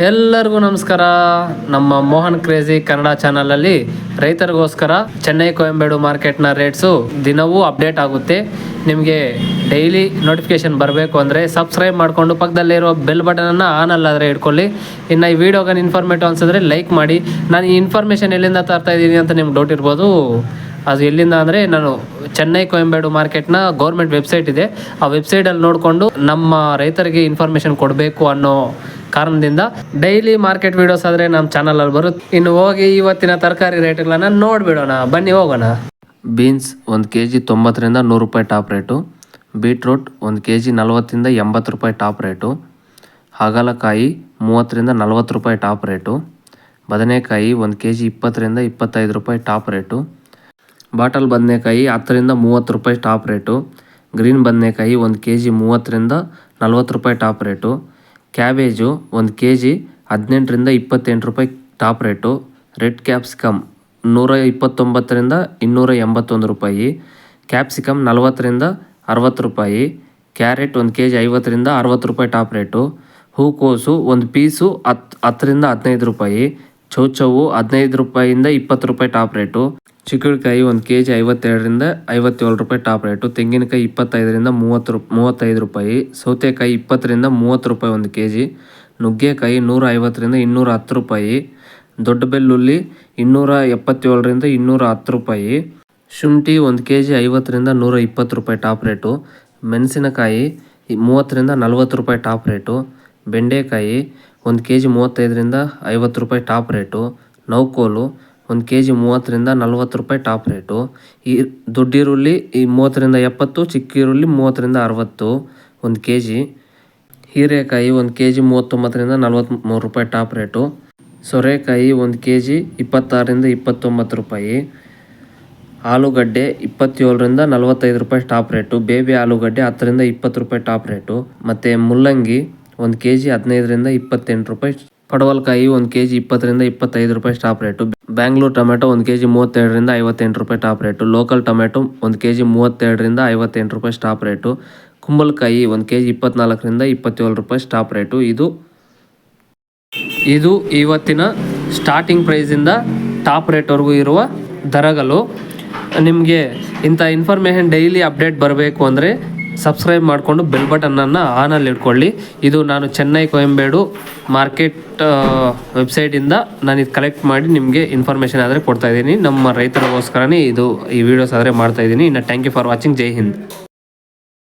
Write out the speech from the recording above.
ಎಲ್ಲರಿಗೂ ನಮಸ್ಕಾರ. ನಮ್ಮ ಮೋಹನ್ ಕ್ರೇಜಿ ಕನ್ನಡ ಚಾನಲಲ್ಲಿ ರೈತರಿಗೋಸ್ಕರ ಚೆನ್ನೈ ಕೊಯಂಬೇಡು ಮಾರ್ಕೆಟ್ನ ರೇಟ್ಸು ದಿನವೂ ಅಪ್ಡೇಟ್ ಆಗುತ್ತೆ. ನಿಮಗೆ ಡೈಲಿ ನೋಟಿಫಿಕೇಶನ್ ಬರಬೇಕು ಅಂದರೆ ಸಬ್ಸ್ಕ್ರೈಬ್ ಮಾಡಿಕೊಂಡು ಪಕ್ಕದಲ್ಲಿರೋ ಬೆಲ್ ಬಟನನ್ನು ಆನ್ ಅಲ್ಲಾದರೆ ಇಟ್ಕೊಳ್ಳಿ. ಇನ್ನು ಈ ವಿಡಿಯೋಗೆ ಇನ್ಫಾರ್ಮೇಟಿವ್ ಅನಿಸಿದ್ರೆ ಲೈಕ್ ಮಾಡಿ. ನಾನು ಈ ಇನ್ಫಾರ್ಮೇಷನ್ ಎಲ್ಲಿಂದ ತರ್ತಾ ಇದ್ದೀನಿ ಅಂತ ನಿಮ್ಗೆ ಡೌಟ್ ಇರ್ಬೋದು. ಅದು ಎಲ್ಲಿಂದ ಅಂದರೆ ನಾನು ಚೆನ್ನೈ ಕೊಯಂಬೇಡು ಮಾರ್ಕೆಟ್ನ ಗೌರ್ಮೆಂಟ್ ವೆಬ್ಸೈಟ್ ಇದೆ, ಆ ವೆಬ್ಸೈಟಲ್ಲಿ ನೋಡಿಕೊಂಡು ನಮ್ಮ ರೈತರಿಗೆ ಇನ್ಫಾರ್ಮೇಷನ್ ಕೊಡಬೇಕು ಅನ್ನೋ ಕಾರಣದಿಂದ ಡೈಲಿ ಮಾರ್ಕೆಟ್ ವೀಡಿಯೋಸ್ ಆದರೆ ನಮ್ಮ ಚಾನಲಲ್ಲಿ ಬರುತ್ತೆ. ಇನ್ನು ಹೋಗಿ ಇವತ್ತಿನ ತರಕಾರಿ ರೇಟ್ಗಳನ್ನು ನೋಡಿಬಿಡೋಣ, ಬನ್ನಿ ಹೋಗೋಣ. ಬೀನ್ಸ್ 1 kg 90ರಿಂದ 100 ರೂಪಾಯಿ ಟಾಪ್ ರೇಟು. ಬೀಟ್ರೂಟ್ 1 kg 40ರಿಂದ 80 ರೂಪಾಯಿ ಟಾಪ್ ರೇಟು. ಹಾಗಲಕಾಯಿ 30ರಿಂದ 40 ರೂಪಾಯಿ ಟಾಪ್ ರೇಟು. ಬದನೆಕಾಯಿ 1 kg 20ರಿಂದ 25 ರೂಪಾಯಿ ಟಾಪ್ ರೇಟು. ಬಾಟಲ್ ಬದನೆಕಾಯಿ 10ರಿಂದ 30 ರೂಪಾಯಿ ಟಾಪ್ ರೇಟು. ಗ್ರೀನ್ ಬದನೆಕಾಯಿ 1 kg 30ರಿಂದ 40 ರೂಪಾಯಿ ಟಾಪ್ ರೇಟು. ಕ್ಯಾಬೇಜು 1 kg 18ರಿಂದ 28 ರೂಪಾಯಿ ಟಾಪ್ ರೇಟು. ರೆಡ್ ಕ್ಯಾಪ್ಸಿಕಮ್ 129ರಿಂದ 281 ರೂಪಾಯಿ. ಕ್ಯಾಪ್ಸಿಕಮ್ 40ರಿಂದ 60 ರೂಪಾಯಿ. ಕ್ಯಾರೆಟ್ 1 kg 50ರಿಂದ 60 ರೂಪಾಯಿ ಟಾಪ್ ರೇಟು. ಹೂಕೋಸು 1 ಪೀಸು 10ರಿಂದ 15 ರೂಪಾಯಿ. ಚೌಚೌವು 15 ರೂಪಾಯಿಯಿಂದ 20 ರೂಪಾಯಿ ಟಾಪ್ ರೇಟು. ಚಿಕ್ಕಡಿಕಾಯಿ 1 kg 52ರಿಂದ 57 ರೂಪಾಯಿ ಟಾಪ್ ರೇಟು. ತೆಂಗಿನಕಾಯಿ 25ರಿಂದ 35 ರೂಪಾಯಿ. ಸೌತೆಕಾಯಿ 20ರಿಂದ 30 ರೂಪಾಯಿ 1 kg. ನುಗ್ಗೆಕಾಯಿ 150ರಿಂದ 210 ರೂಪಾಯಿ. ದೊಡ್ಡ ಬೆಳ್ಳುಳ್ಳಿ 277ರಿಂದ 210 ರೂಪಾಯಿ. ಶುಂಠಿ 1 kg 50ರಿಂದ 120 ರೂಪಾಯಿ ಟಾಪ್ ರೇಟು. ಮೆಣಸಿನಕಾಯಿ 30ರಿಂದ 40 ರೂಪಾಯಿ ಟಾಪ್ ರೇಟು. ಬೆಂಡೆಕಾಯಿ 1 kg 35ರಿಂದ 50 ರೂಪಾಯಿ ಟಾಪ್ ರೇಟು. ನೌಕೋಲು 1 kg 30ರಿಂದ 40 ರೂಪಾಯಿ ಟಾಪ್ ರೇಟು. ಈ ದೊಡ್ಡಿರುಳ್ಳಿ 30ರಿಂದ 70, ಚಿಕ್ಕ ಈರುಳ್ಳಿ 30ರಿಂದ 60 1 kg. ಹೀರೆಕಾಯಿ 1 kg 39ರಿಂದ 43 ರೂಪಾಯಿ ಟಾಪ್ ರೇಟು. ಸೋರೆಕಾಯಿ 1 kg 26ರಿಂದ 29 ರೂಪಾಯಿ. ಆಲೂಗಡ್ಡೆ 27ರಿಂದ 45 ರೂಪಾಯಿ ಟಾಪ್ ರೇಟು. ಬೇಬಿ ಆಲೂಗಡ್ಡೆ 10ರಿಂದ 20 ರೂಪಾಯಿ ಟಾಪ್ ರೇಟು. ಮತ್ತು ಮುಲ್ಲಂಗಿ 1 kg 15ರಿಂದ 28 ರೂಪಾಯಿ. ಪಡವಲಕಾಯಿ 1 kg 20ರಿಂದ 25 ರೂಪಾಯಿ top rate. Bangalore tomato 1 kg 32ರಿಂದ 58 ರೂಪಾಯಿ top rate. Local tomato 1 kg 32ರಿಂದ 58 ರೂಪಾಯಿ ಟಾಪ್ ರೇಟು. ಕುಂಬಳಕಾಯಿ 1 kg 24ರಿಂದ 27 ರೂಪಾಯಿ ಟಾಪ್ ರೇಟು. ಇದು ಇವತ್ತಿನ ಸ್ಟಾರ್ಟಿಂಗ್ ಪ್ರೈಸಿಂದ ಟಾಪ್ ರೇಟ್ವರೆಗೂ ಇರುವ ದರಗಳು. ನಿಮಗೆ ಇಂಥ ಇನ್ಫಾರ್ಮೇಷನ್ ಡೈಲಿ ಅಪ್ಡೇಟ್ ಬರಬೇಕು ಅಂದರೆ ಸಬ್ಸ್ಕ್ರೈಬ್ ಮಾಡಿಕೊಂಡು ಬೆಲ್ ಬಟನನ್ನು ಆನಲ್ಲಿ ಇಟ್ಕೊಳ್ಳಿ. ಇದು ನಾನು ಚೆನ್ನೈ ಕೊಯಂಬೇಡು ಮಾರ್ಕೆಟ್ ವೆಬ್ಸೈಟಿಂದ ನಾನು ಇದು ಕಲೆಕ್ಟ್ ಮಾಡಿ ನಿಮಗೆ ಇನ್ಫಾರ್ಮೇಷನ್ ಆದರೆ ಕೊಡ್ತಾಯಿದ್ದೀನಿ. ನಮ್ಮ ರೈತರಿಗೋಸ್ಕರನೇ ಈ ವಿಡಿಯೋಸ್ ಆದರೆ ಮಾಡ್ತಾಯಿದ್ದೀನಿ. ಇನ್ನು ಥ್ಯಾಂಕ್ ಯು ಫಾರ್ ವಾಚಿಂಗ್. ಜೈ ಹಿಂದ್.